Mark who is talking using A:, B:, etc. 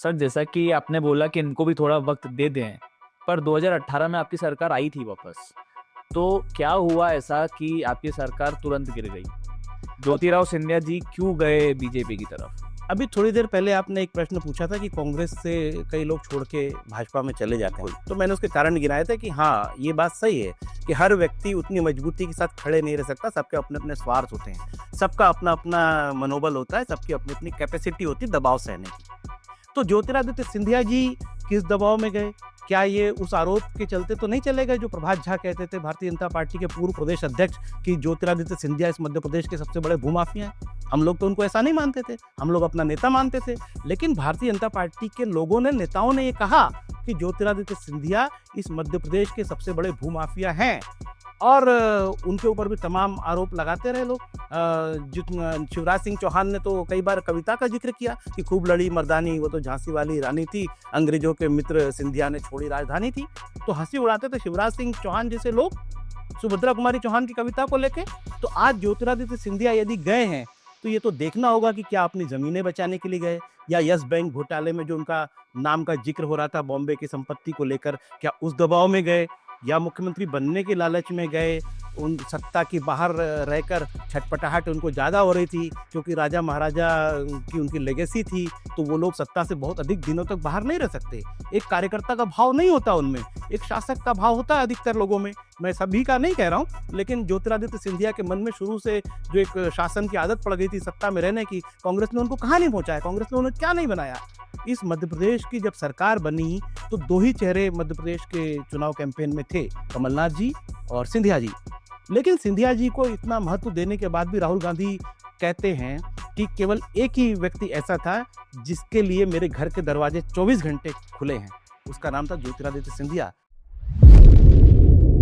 A: Sir, जैसा कि आपने बोला कि इनको भी थोड़ा वक़्त दे दें, पर 2018 में आपकी सरकार आई थी वापस। तो क्या हुआ ऐसा कि आपकी सरकार तुरंत गिर गई? ज्योतिराव सिंधिया जी क्यों गए बीजेपी की तरफ?
B: अभी थोड़ी देर पहले आपने एक प्रश्न पूछा था कि कांग्रेस से कई लोग छोड़ के भाजपा में चले जाते हैं। तो मैंने उसके कारण गिनाए थे कि हाँ, ये बात सही है कि हर व्यक्ति उतनी मजबूती के साथ खड़े नहीं रह सकता, सबके अपने-अपने स्वार्थ होते हैं। सबका अपना-अपना मनोबल होता है, सबकी अपनी-अपनी कैपेसिटी होती है दबाव सहने की। तो ज्योतिरादित्य सिंधिया जी किस दबाव में गए? क्या ये उस आरोप के चलते तो नहीं चले गए जो प्रभात झा कहते थे, भारतीय जनता पार्टी के पूर्व प्रदेश अध्यक्ष, कि ज्योतिरादित्य सिंधिया इस मध्य प्रदेश के सबसे बड़े भूमाफिया हैं? हम लोग तो उनको ऐसा नहीं मानते थे, हम लोग अपना नेता मानते थे। लेकिन भारतीय जनता पार्टी के लोगों ने, नेताओं ने ये कहा कि ज्योतिरादित्य सिंधिया इस मध्य प्रदेश के सबसे बड़े भूमाफिया हैं, और उनके ऊपर भी तमाम आरोप लगाते रहे लोग। शिवराज सिंह चौहान ने तो कई बार कविता का जिक्र किया कि खूब लड़ी मर्दानी, वो तो झांसी वाली रानी थी, अंग्रेजों के मित्र सिंधिया ने छोड़ी राजधानी थी। तो हंसी उड़ाते थे शिवराज सिंह चौहान जैसे लोग सुभद्रा कुमारी चौहान की कविता को लेके। तो आज ज्योतिरादित्य सिंधिया यदि गए हैं, तो ये तो देखना होगा कि क्या अपनी ज़मीनें बचाने के लिए गए, या यस बैंक घोटाले में जो उनका नाम का ज़िक्र हो रहा था बॉम्बे की संपत्ति को लेकर, क्या उस दबाव में गए, या मुख्यमंत्री बनने के लालच में गए। उन सत्ता की बाहर रहकर छटपटाहट उनको ज़्यादा हो रही थी, क्योंकि राजा महाराजा की उनकी लेगेसी थी, तो वो लोग सत्ता से बहुत अधिक दिनों तक बाहर नहीं रह सकते। एक कार्यकर्ता का भाव नहीं होता उनमें, एक शासक का भाव होता है अधिकतर लोगों में। मैं सभी का नहीं कह रहा हूँ, लेकिन ज्योतिरादित्य सिंधिया के मन में शुरू से जो एक शासन की आदत पड़ गई थी सत्ता में रहने की, कांग्रेस ने उनको कहाँ नहीं पहुँचाया, कांग्रेस ने उन्हें क्या नहीं बनाया। इस मध्य प्रदेश की जब सरकार बनी, तो 2 ही चेहरे मध्य प्रदेश के चुनाव कैंपेन में थे, कमलनाथ जी और सिंधिया जी। लेकिन सिंधिया जी को इतना महत्व देने के बाद भी राहुल गांधी कहते हैं कि केवल एक ही व्यक्ति ऐसा था जिसके लिए मेरे घर के दरवाजे 24 घंटे खुले हैं। उसका नाम था ज्योतिरादित्य सिंधिया।